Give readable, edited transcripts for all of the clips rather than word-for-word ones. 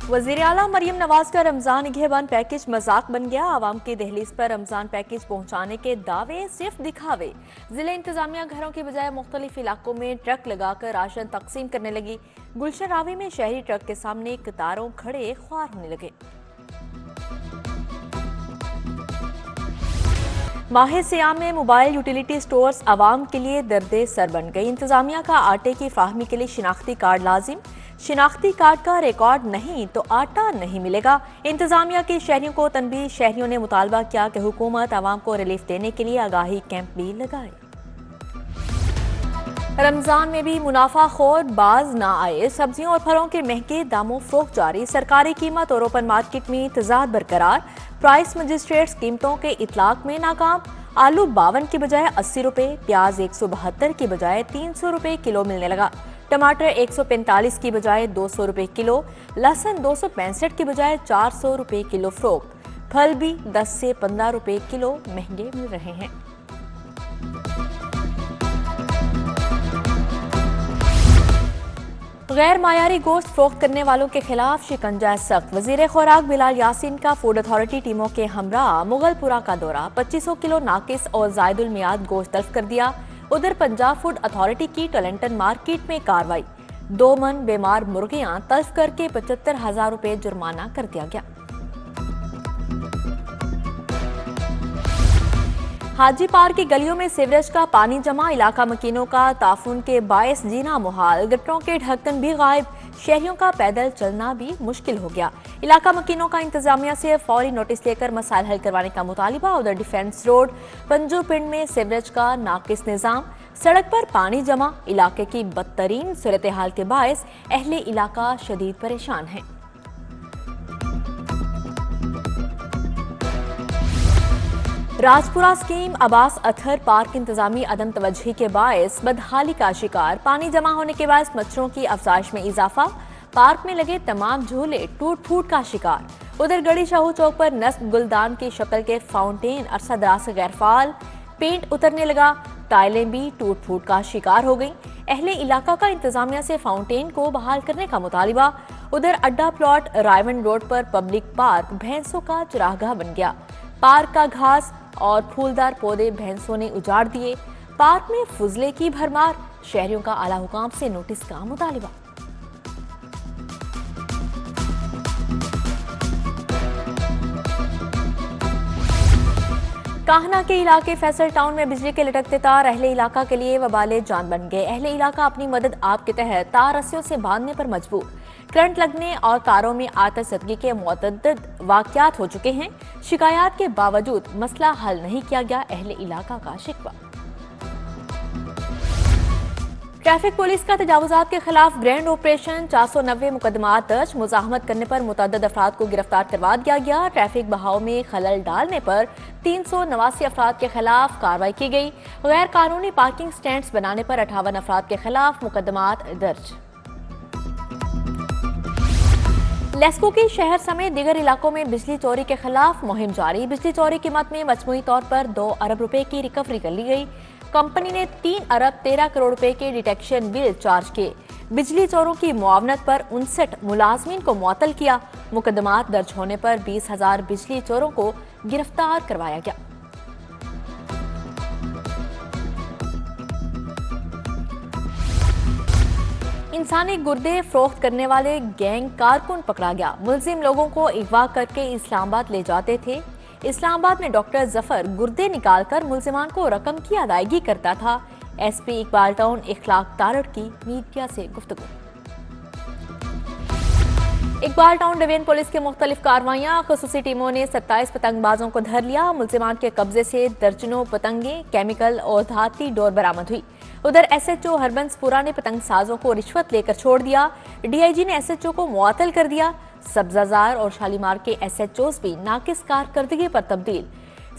वज़ीर आला मरियम नवाज का रमजान निगहबान पैकेज मजाक बन गया। आवाम की दहलीज पर रमजान पैकेज पहुंचाने के दावे सिर्फ दिखावे। जिला इंतजामिया घरों की बजाय मुख्तलिफ इलाकों में ट्रक लगाकर राशन तकसीम करने लगी। गुलशन रावी में शहरी ट्रक के सामने कतारों खड़े ख्वार होने लगे। माह सियाम में मोबाइल यूटिलिटी स्टोर्स आवाम के लिए दर्दे सर बन गई। इंतजामिया का आटे की फाहमी के लिए शिनाख्ती कार्ड लाजिम। शिनाख्ती कार्ड का रिकॉर्ड नहीं तो आटा नहीं मिलेगा। इंतजामिया के शहरियों को तनबीह। शहरियों ने मुतालबा किया कि हुकूमत आवाम को रिलीफ देने के लिए आगाही कैंप भी लगाए। रमजान में भी मुनाफा खोर बाज ना आए। सब्जियों और फलों के महंगे दामों फरोख्त जारी। सरकारी कीमत और ओपन मार्केट में तजाद बरकरार। प्राइस मजिस्ट्रेट्स कीमतों के इतलाक में नाकाम। आलू 52 की बजाय 80 रुपए, प्याज 172 की बजाय 300 रुपए किलो मिलने लगा। टमाटर 145 की बजाय 200 रुपए किलो। लहसुन 265 की बजाय 400 रुपए किलो फरोख्त। फल भी 10 से 15 रुपए किलो महंगे मिल रहे हैं। गैर मायारी गोश्त फरोख्त करने वालों के खिलाफ शिकंजा सख्त। वजीर खुराक बिलाल यासीन का फूड अथॉरिटी टीमों के हमरा मुगलपुरा का दौरा। 2500 किलो नाकिस और जायदुल मियाद गोश्त तल्फ कर दिया। उधर पंजाब फूड अथॉरिटी की टोलेंटन मार्केट में कार्रवाई। 2 मन बीमार मुर्गियां तल्फ करके 75,000 रुपए जुर्माना कर दिया गया। हाजी पार्क की गलियों में सीवरेज का पानी जमा। इलाका मकीनों का ताफुन के बायस जीना मुहाल। गटरों के ढक्कन भी गायब। शहरियों का पैदल चलना भी मुश्किल हो गया। इलाका मकीनों का इंतजामिया से फौरी नोटिस लेकर मसाइल हल करवाने का मुतालिबा। उधर डिफेंस रोड पंजू पिंड में सीवरेज का नाकिस निजाम। सड़क पर पानी जमा। इलाके की बदतरीन सूरत हाल के बायस अहले इलाका शदीद परेशान है। राजपुरा स्कीम अब्बास अतहर पार्क इंतजामी अदम तवज्जोही के बायस बदहाली का शिकार। पानी जमा होने के बायस मच्छरों की अफजाइश में इजाफा। पार्क में लगे तमाम झूले टूट फूट का शिकार। उधर गढ़ी शाहू चौक पर नस्ब गुलदान की शक्ल के फाउंटेन अरसा दराज से गैरफाल। पेंट उतरने लगा। टाइलें भी टूट फूट का शिकार हो गईं। अहले इलाका का इंतजामिया से फाउंटेन को बहाल करने का मुतालिबा। उधर अड्डा प्लॉट रायवन रोड पर पब्लिक पार्क भैंसों का चरागाह बन गया। पार्क का घास और फूलदार पौधे भैंसों ने उजाड़ दिए। पार्क में फुजले की भरमार। शहरियों का आला हुकाम से नोटिस का मुतालिबा। काहना के इलाके फैसल टाउन में बिजली के लटकते तार अहले इलाका के लिए वबाले जान बन गए। अहले इलाका अपनी मदद आप के तहत तार रस्सियों से बांधने पर मजबूर। करंट लगने और तारों में आतिशबाजी के मुतअद्दिद वाकयात हो चुके हैं। शिकायत के बावजूद मसला हल नहीं किया गया। अहले इलाका का शिकवा। ट्रैफिक पुलिस का तजावुजात के खिलाफ ग्रैंड ऑपरेशन। 490 मुकदमात दर्ज। मुजाहमत करने पर मुतअद्दिद अफराद को गिरफ्तार करवा दिया गया। ट्रैफिक बहाव में खलल डालने पर 389 अफराद के खिलाफ कार्रवाई की गई। गैर कानूनी पार्किंग स्टैंड्स बनाने पर 58 अफराद के खिलाफ मुकदमात दर्ज। लेस्को के शहर समेत दीगर इलाकों में बिजली चोरी के खिलाफ मुहिम जारी। बिजली चोरी की मद में मजमूई तौर पर 2 अरब रुपए की रिकवरी कर ली गई। कंपनी ने 3 अरब 13 करोड़ रुपए के डिटेक्शन बिल चार्ज किए। बिजली चोरों की मुआवनत पर 59 मुलाजमीन को मुअत्तल किया। मुकदमात दर्ज होने पर 20,000 बिजली चोरों को गिरफ्तार करवाया गया। इंसानी गुर्दे फरोख्त करने वाले गैंग कारकुन पकड़ा गया। मुलजिम लोगों को अगवा करके इस्लामाबाद ले जाते थे। इस्लामाबाद में डॉक्टर जफर गुर्दे निकालकर मुलजिमान को रकम की अदायगी करता था। एसपी इकबाल टाउन इखलाक तारड़ की मीडिया से गुफ्तगू। इकबाल टाउन डिवीजन पुलिस की मुख्तलिफ कार्रवाइयां। खुसूसी टीमों ने 27 पतंगबाजों को धर लिया। मुलजिमान के कब्जे से दर्जनों पतंगे, केमिकल और धाती डोर बरामद हुई। उधर एसएचओ हरबंसपुरा ने पतंग साजों को रिश्वत लेकर छोड़ दिया। डीआईजी ने एसएचओ को मुअत्तल कर दिया। सब्जाजार और शालीमार के एसएचओस भी नाकिस कारकर्दगी पर तब्दील।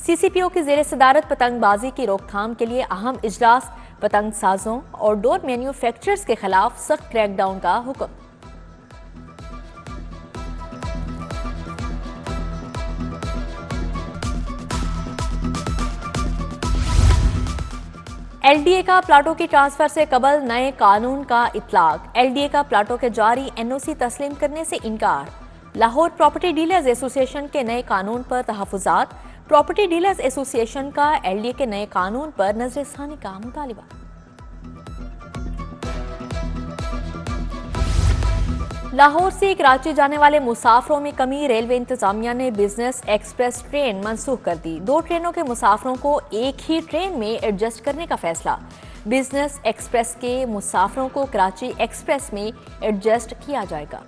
सीसीपीओ की जेर सदारत पतंगबाजी की रोकथाम के लिए अहम इजलास। पतंग साजों और डोर मैन्युफैक्चरर्स के खिलाफ सख्त क्रैकडाउन का हुक्म। एलडीए का प्लाटों की ट्रांसफर से कबल नए कानून का इतलाक। एलडीए का प्लाटों के जारी एनओसी तस्लीम करने से इनकार। लाहौर प्रॉपर्टी डीलर्स एसोसिएशन के नए कानून पर तहफुजात। प्रॉपर्टी डीलर्स एसोसिएशन का एलडीए के नए कानून पर नजरसानी का मुतालिबा। लाहौर से कराची जाने वाले मुसाफरों में कमी। रेलवे इंतजामिया ने बिजनेस एक्सप्रेस ट्रेन मनसूख कर दी। 2 ट्रेनों के मुसाफरों को एक ही ट्रेन में एडजस्ट करने का फैसला। बिजनेस एक्सप्रेस के मुसाफरों को कराची एक्सप्रेस में एडजस्ट किया जाएगा।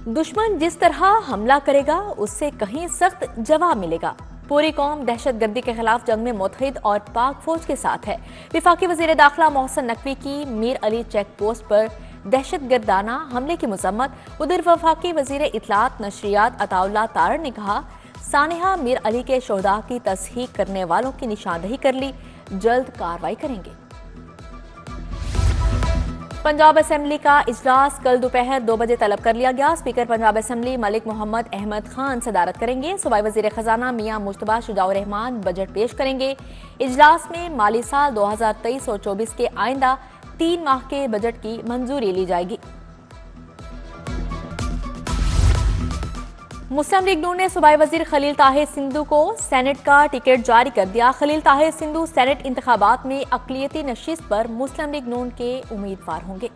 दुश्मन जिस तरह हमला करेगा उससे कहीं सख्त जवाब मिलेगा। पूरी कौम दहशतगर्दी के खिलाफ जंग में मुत्तहिद और पाक फौज के साथ है। वफाकी वजीर दाखिला मोहसिन नकवी की मीर अली चेक पोस्ट पर दहशतगर्दाना हमले की मजम्मत। उधर वफाकी वजीर इतलात नशरियात अताउल्लाह तारड़ ने कहा, सानिहा मीर अली के शोहदा की तस्हीक करने वालों की निशानदही कर ली, जल्द कार्रवाई करेंगे। पंजाब असेंबली का इजलास कल दोपहर 2 बजे तलब कर लिया गया। स्पीकर पंजाब असेंबली मलिक मोहम्मद अहमद खान सदारत करेंगे। सूबाई वजीर खजाना मियां मुश्तबा शुजाउर रहमान बजट पेश करेंगे। इजलास में माली साल 2023 और 24 के आइंदा 3 माह के बजट की मंजूरी ली जाएगी। मुस्लिम लीग नून ने सूबाई वजीर खलील ताहिर सिंधु को सेनेट का टिकट जारी कर दिया। खलील ताहिर सिंधु सेनेट इंतखाबात में अक़लियती नशिस्त पर मुस्लिम लीग नून के उम्मीदवार होंगे।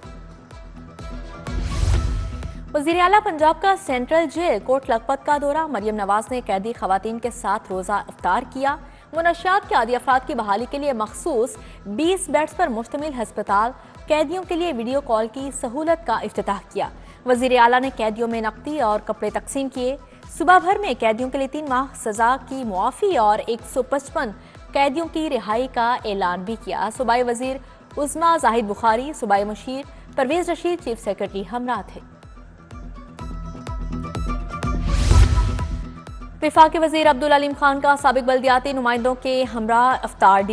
वज़ीर आला पंजाब का सेंट्रल जेल कोट लखपत का दौरा। मरियम नवाज ने कैदी खवातीन के साथ रोजा इफ्तार किया। मुनशियात के आदी अफराद की बहाली के लिए मखसूस 20 बेड्स पर मुश्तमिल हस्पताल, कैदियों के लिए वीडियो कॉल की सहूलत का इफ्तिताह किया। वज़ीर आला ने कैदियों में नकदी और कपड़े तकसीम किए। सुबह भर में कैदियों के लिए 3 माह सजा की मुआफ़ी और 155 कैदियों की रिहाई का ऐलान भी किया। सूबाई वजीर उस्मा जाहिद बुखारी, सूबाई मुशीर परवेज रशीद चीफ सेक्रेटरी हमरा थे। वफाकी वजीर अब्दुल अलीम खान का साबिक बल्दियाती नुमाइंदों के हमरा अफ्तार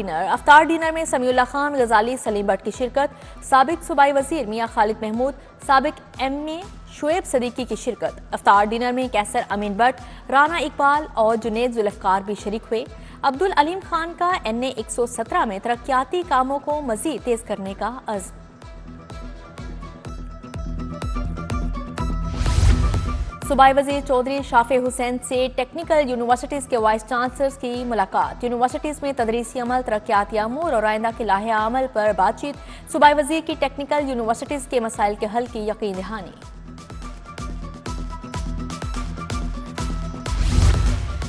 डिनर में समीउल्लाह खान गजाली, सलीम भट्ट की शिरकत। साबिक सूबाई वजीर मियां खालिद महमूद, साबिक एमए शुएब सदीकी की शिरकत। अफ्तार डिनर में कैसर अमीन भट्ट, राना इकबाल और जुनेद जुल्फ़कार भी शरीक हुए। अब्दुल अलीम खान का NA 117 में तरक्याती कामों को मजीद तेज करने का अज़्म। सूबाई वजीर चौधरी शाफे हुसैन से टेक्निकल यूनिवर्सिटीज़ के वाइस चांसलर्स की मुलाकात। यूनिवर्सिटीज़ में तदरीसी अमल, तरक्याती अमूर और आइंदा के लाहे अमल पर बातचीत। सूबाई वजीर की टेक्निकल यूनिवर्सिटीज़ के मसाइल के हल की यकीन दहानी।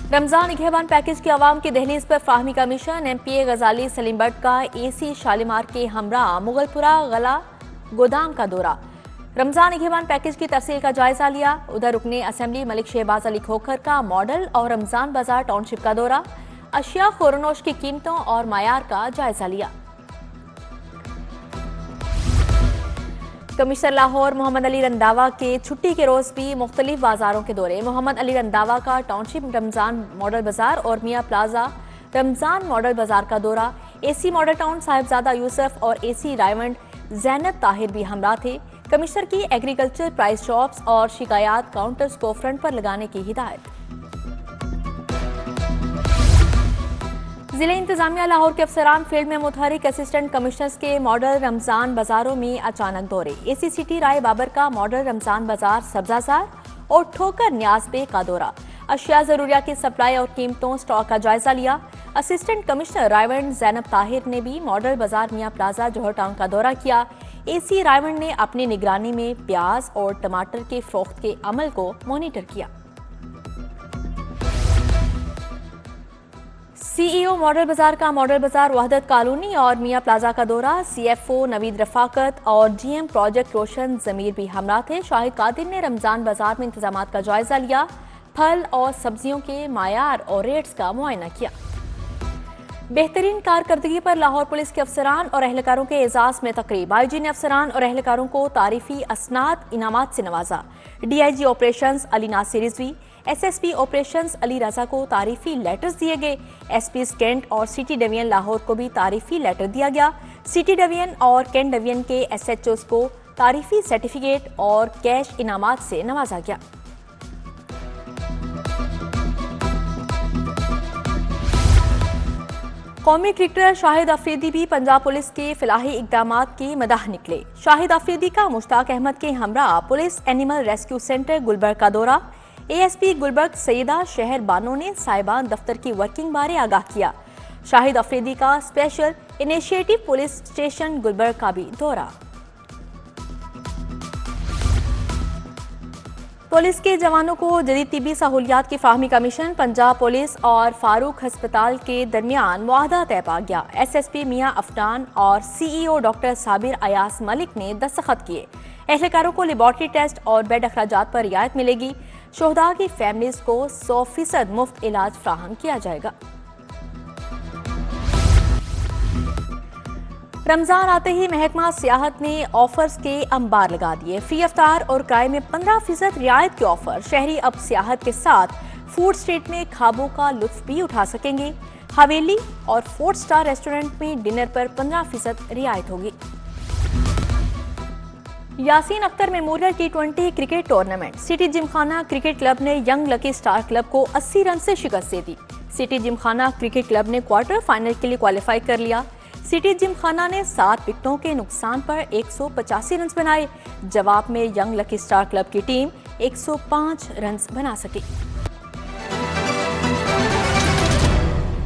रमजान निगहबान पैकेज की आवाम की दहलीज पर फाहमी का मिशन। MPA गजाली, सलीम भट्ट का AC शालीमार के हमरा मुगलपुरा गला गोदाम का दौरा। रमजान निगहबान पैकेज की तफसील का जायजा लिया। उधर रुकने असेंबली मलिक शहबाज अली खोखर का मॉडल और रमजान बाजार टाउनशिप का दौरा। अशिया खोरनोश की कीमतों और मायार का जायजा लिया। कमिश्नर लाहौर मोहम्मद अली रंधावा के छुट्टी के रोज भी मुख्तलिफ बाजारों के दौरे। मोहम्मद अली रंधावा का टाउनशिप रमजान मॉडल बाजार और मियाँ प्लाजा रमजान मॉडल बाजार का दौरा। AC model town Sahibzada Yusuf और AC रायवंड जैनब ताहिर भी हमरा थे। कमिश्नर की एग्रीकल्चर प्राइस शॉप्स और शिकायत काउंटर्स को फ्रंट पर लगाने की हिदायत। जिले इंतजामिया लाहौर के अफसरान फील्ड में मुतहरिक असिस्टेंट कमिश्नर्स के मॉडल रमजान बाजारों में अचानक दौरे। AC सिटी राय बाबर का मॉडल रमजान बाजार सब्जाजार और ठोकर न्याज पे का दौरा। अशिया जरूरिया की सप्लाई और कीमतों स्टॉक का जायजा लिया। असिस्टेंट कमिश्नर रायवंड जैनब ताहिर ने भी मॉडल बाजार मियाँ प्लाजा जौहर टाउन का दौरा किया। AC रायवंड ने अपनी निगरानी में प्याज और टमाटर के फरोख्त के अमल को मॉनिटर किया। CEO मॉडल बाजार का मॉडल बाजार वहदत कॉलोनी और मियाँ प्लाजा का दौरा। CFO नवीद रफाकत और GM प्रोजेक्ट रोशन जमीर भी हमरा थे। शाहिद कादिर ने रमजान बाजार में इंतजामात का जायजा लिया। फल और सब्जियों के मायार और रेट्स का मुआयना किया। बेहतरीन कारकर्दगी पर लाहौर पुलिस के अफसरान और एहलकारों के एजाज में तकरीब। IG ने अफसरान और एहलकारों को तारीफी असनाद इनामात से नवाजा। DIG operations Ali Nasir Rizvi, SSP operations Ali Raza को तारीफी लेटर्स दिए गए। SP कैंट और सिटी डिवीजन लाहौर को भी तारीफी लेटर दिया गया। सिटी डिवीजन और कैंट डिवीजन के SHOs को तारीफी सर्टिफिकेट और कैश इनामात से नवाजा गया। कौमी क्रिकेटर शाहिद अफरीदी भी पंजाब पुलिस के फलाही इकदाम की मदाह निकले। शाहिद अफरीदी का मुश्ताक अहमद के हमरा police animal rescue centre Gulberg का दौरा। ASP गुलबर्ग सईदा शहर बानो ने साहिबान दफ्तर की वर्किंग बारे आगाह किया। शाहिद अफरीदी का special initiative police station Gulberg का भी दौरा। पुलिस के जवानों को जदीद तिबी सहूलियात की फाहमी का मिशन। पंजाब पुलिस और फारूक हस्पताल के दरमियान मुआहदा तय पा गया। SSP मियां अफनान और CEO डॉक्टर साबिर अयास मलिक ने दस्तखत किए। एहलकारों को लेबॉर्ट्री टेस्ट और बेड अखराजात पर रियायत मिलेगी। शोहदा की फैमिलीज को 100% मुफ्त इलाज फ्राहम किया जाएगा। रमजान आते ही महकमा सियाहत ने ऑफर्स के अंबार लगा दिए। फी अफ्तार और किराए में 15% रियायत के ऑफर। शहरी अब सियाहत के साथ फूड स्ट्रीट में खाबों का लुत्फ भी उठा सकेंगे। हवेली और 4 स्टार रेस्टोरेंट में डिनर पर 15% रियायत होगी। Yasin Akhtar memorial T20 cricket tournament. City Gymkhana cricket club ने यंग लकी स्टार क्लब को 80 रन से शिकस्त दे दी। सिटी जिमखाना क्रिकेट क्लब ने क्वार्टर फाइनल के लिए क्वालिफाई कर लिया। सिटी जिमखाना ने 7 विकेटों के नुकसान पर 185 रन बनाए। जवाब में यंग लकी स्टार क्लब की टीम 105 रन बना सकी।